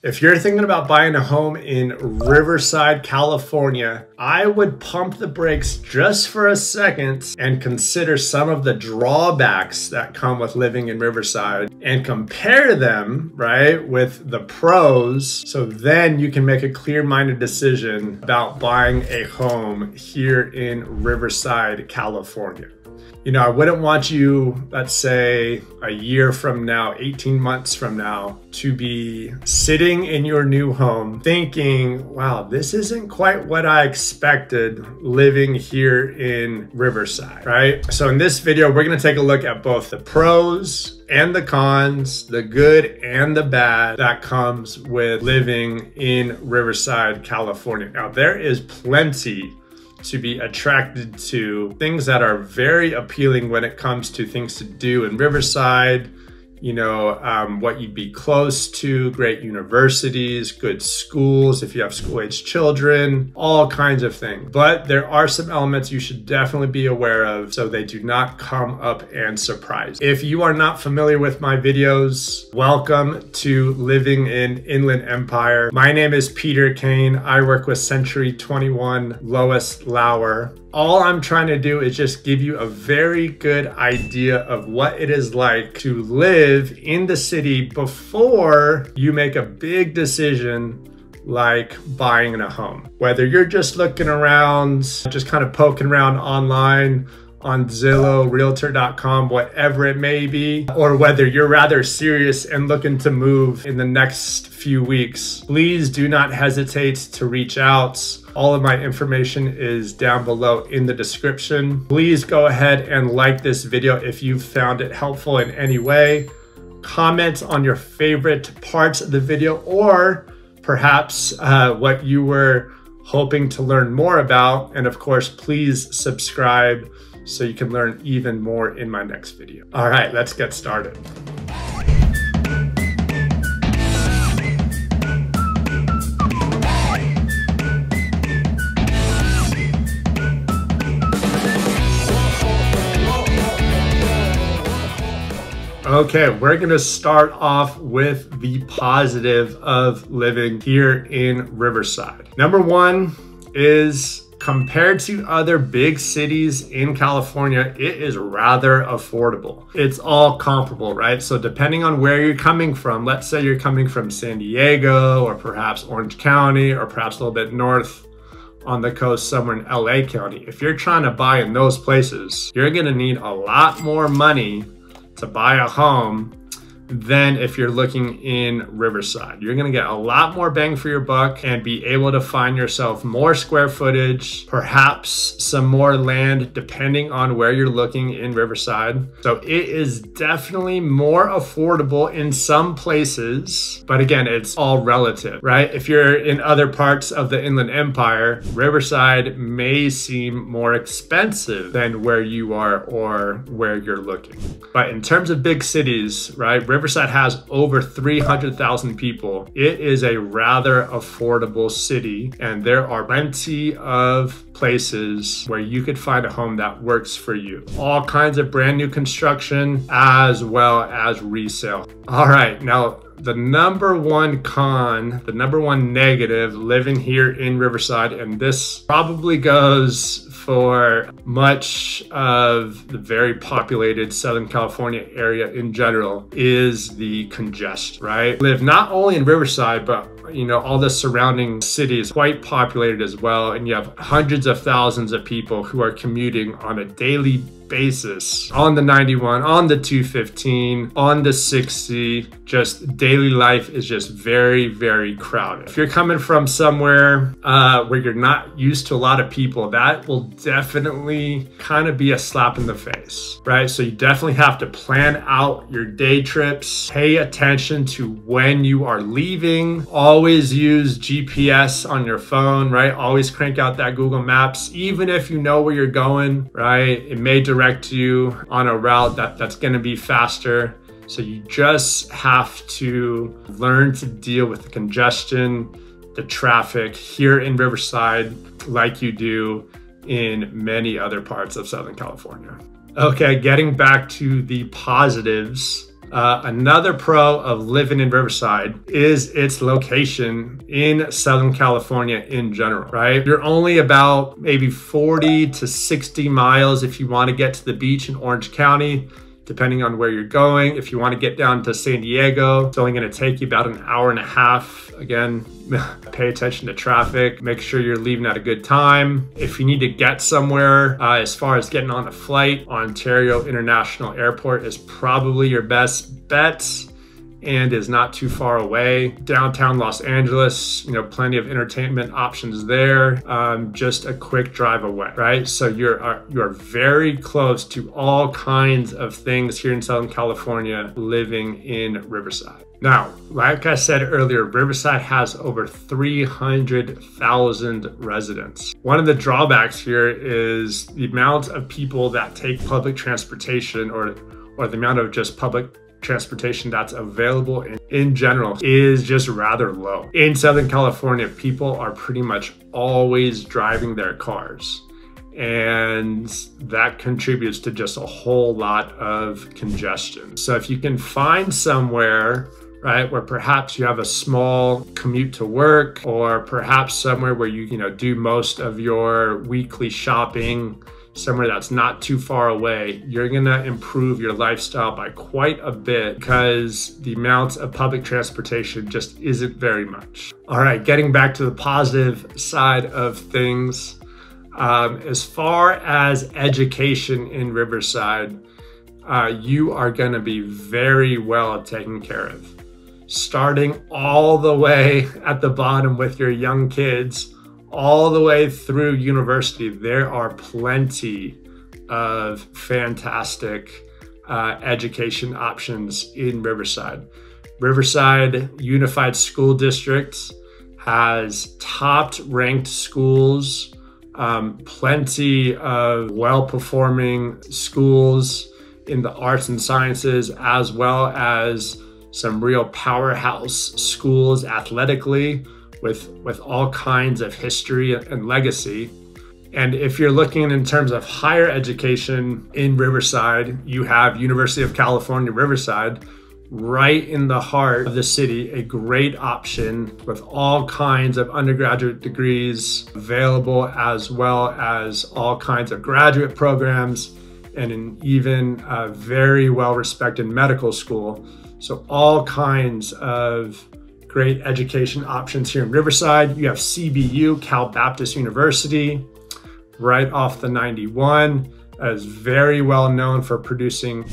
If you're thinking about buying a home in Riverside, California, I would pump the brakes just for a second and consider some of the drawbacks that come with living in Riverside and compare them, right, with the pros. So then you can make a clear-minded decision about buying a home here in Riverside, California. You know, I wouldn't want you, let's say a year from now, 18 months from now, to be sitting in your new home thinking, wow, this isn't quite what I expected living here in Riverside, right? So in this video, we're gonna take a look at both the pros and the cons, the good and the bad that comes with living in Riverside, California. Now, there is plenty to be attracted to, things that are very appealing when it comes to things to do in Riverside, you know, what you'd be close to, great universities, good schools, if you have school-age children, all kinds of things. But there are some elements you should definitely be aware of so they do not come up and surprise you. If you are not familiar with my videos, welcome to Living in Inland Empire. My name is Peter Kane. I work with Century 21 Lois Lauer. All I'm trying to do is just give you a very good idea of what it is like to live in the city before you make a big decision like buying a home. Whether you're just looking around, just kind of poking around online, on Zillow, Realtor.com, whatever it may be, or whether you're rather serious and looking to move in the next few weeks, please do not hesitate to reach out. All of my information is down below in the description. Please go ahead and like this video if you found it helpful in any way. Comment on your favorite parts of the video, or perhaps what you were hoping to learn more about. And of course, please subscribe so you can learn even more in my next video. All right, let's get started. Okay, we're gonna start off with the positive of living here in Riverside. Number one is, compared to other big cities in California, it is rather affordable. It's all comparable, right? So depending on where you're coming from, let's say you're coming from San Diego or perhaps Orange County or perhaps a little bit north on the coast somewhere in LA County. If you're trying to buy in those places, you're gonna need a lot more money to buy a home than if you're looking in Riverside. You're gonna get a lot more bang for your buck and be able to find yourself more square footage, perhaps some more land, depending on where you're looking in Riverside. So it is definitely more affordable in some places, but again, it's all relative, right? If you're in other parts of the Inland Empire, Riverside may seem more expensive than where you are or where you're looking. But in terms of big cities, right? Riverside has over 300,000 people. It is a rather affordable city, and there are plenty of places where you could find a home that works for you. All kinds of brand new construction as well as resale. All right, now the number one con, the number one negative living here in Riverside, and this probably goes for much of the very populated Southern California area in general, is the congestion, right? Live not only in Riverside, but you know, all the surrounding cities quite populated as well. And you have hundreds of thousands of people who are commuting on a daily basis on the 91, on the 215, on the 60. Just daily life is just very, very crowded. If you're coming from somewhere where you're not used to a lot of people, that will definitely kind of be a slap in the face, right? So you definitely have to plan out your day trips, pay attention to when you are leaving, always use GPS on your phone, right? Always crank out that Google Maps, even if you know where you're going, right? It may direct you on a route that's gonna be faster. So you just have to learn to deal with the congestion, the traffic here in Riverside like you do in many other parts of Southern California. Okay, getting back to the positives Another pro of living in Riverside is its location in Southern California in general, right? You're only about maybe 40 to 60 miles if you want to get to the beach in Orange County, depending on where you're going. If you want to get down to San Diego, it's only going to take you about an hour and a half. Again, pay attention to traffic. Make sure you're leaving at a good time. If you need to get somewhere, as far as getting on a flight, Ontario International Airport is probably your best bet and is not too far away. Downtown Los Angeles, plenty of entertainment options there. Just a quick drive away, right? So you're very close to all kinds of things here in Southern California living in Riverside. Now, like I said earlier, Riverside has over 300,000 residents. One of the drawbacks here is the amount of people that take public transportation or the amount of just public transportation that's available in general is just rather low. In Southern California, people are pretty much always driving their cars, and that contributes to just a whole lot of congestion. So if you can find somewhere, right, where perhaps you have a small commute to work, or perhaps somewhere where you do most of your weekly shopping, somewhere that's not too far away, you're gonna improve your lifestyle by quite a bit because the amount of public transportation just isn't very much. All right, getting back to the positive side of things, as far as education in Riverside, you are gonna be very well taken care of. Starting all the way at the bottom with your young kids, all the way through university, there are plenty of fantastic education options in Riverside. Riverside Unified School District has top-ranked schools, plenty of well-performing schools in the arts and sciences, as well as some real powerhouse schools athletically, with all kinds of history and legacy. And if you're looking in terms of higher education in Riverside, you have University of California, Riverside, right in the heart of the city, a great option with all kinds of undergraduate degrees available, as well as all kinds of graduate programs, and an even very well-respected medical school. So all kinds of great education options here in Riverside. You have CBU, Cal Baptist University, right off the 91, is very well known for producing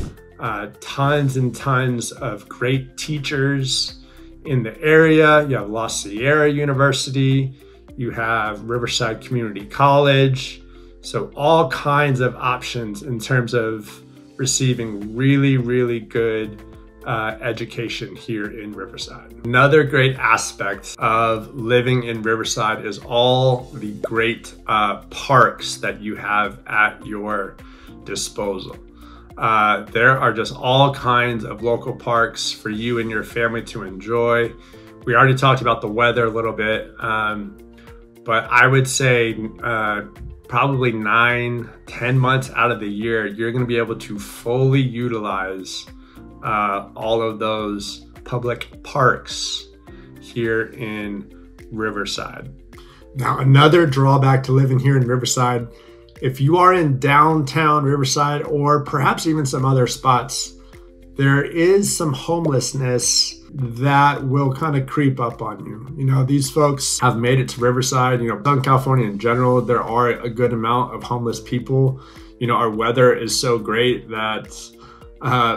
tons and tons of great teachers in the area. You have La Sierra University, you have Riverside Community College. So all kinds of options in terms of receiving really, really good education here in Riverside. Another great aspect of living in Riverside is all the great parks that you have at your disposal. There are just all kinds of local parks for you and your family to enjoy. We already talked about the weather a little bit, but I would say probably 9-10 months out of the year, you're going to be able to fully utilize all of those public parks here in Riverside. Now, another drawback to living here in Riverside, if you are in downtown Riverside or perhaps even some other spots, there is some homelessness that will kind of creep up on you. These folks have made it to Riverside. Southern California in general, there are a good amount of homeless people. Our weather is so great that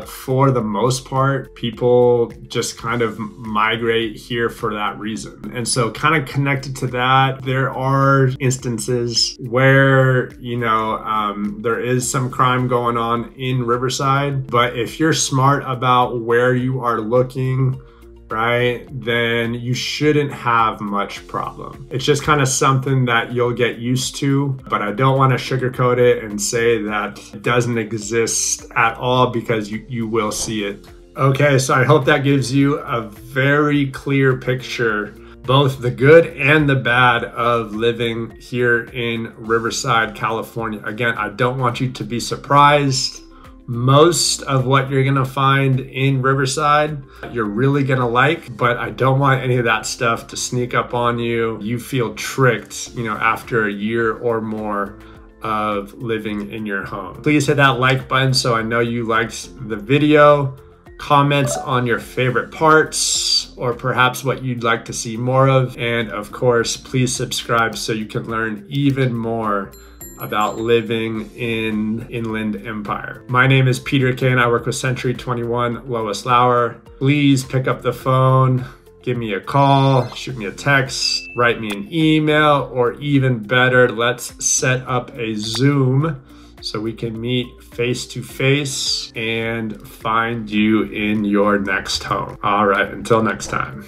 for the most part, people just kind of migrate here for that reason. And so kind of connected to that, there are instances where, there is some crime going on in Riverside, but if you're smart about where you are looking, right, then you shouldn't have much problem. It's just kind of something that you'll get used to, but I don't want to sugarcoat it and say that it doesn't exist at all, because you will see it. Okay, so I hope that gives you a very clear picture, both the good and the bad of living here in Riverside, California. Again, I don't want you to be surprised Most of what you're gonna find in Riverside, you're really gonna like, but I don't want any of that stuff to sneak up on you. You feel tricked, after a year or more of living in your home. Please hit that like button so I know you liked the video. Comments on your favorite parts or perhaps what you'd like to see more of. And of course, please subscribe so you can learn even more about living in Inland Empire. My name is Peter K and I work with Century 21 Lois Lauer. Please pick up the phone, give me a call, shoot me a text, write me an email, or even better, let's set up a Zoom so we can meet face to face and find you in your next home. All right, until next time.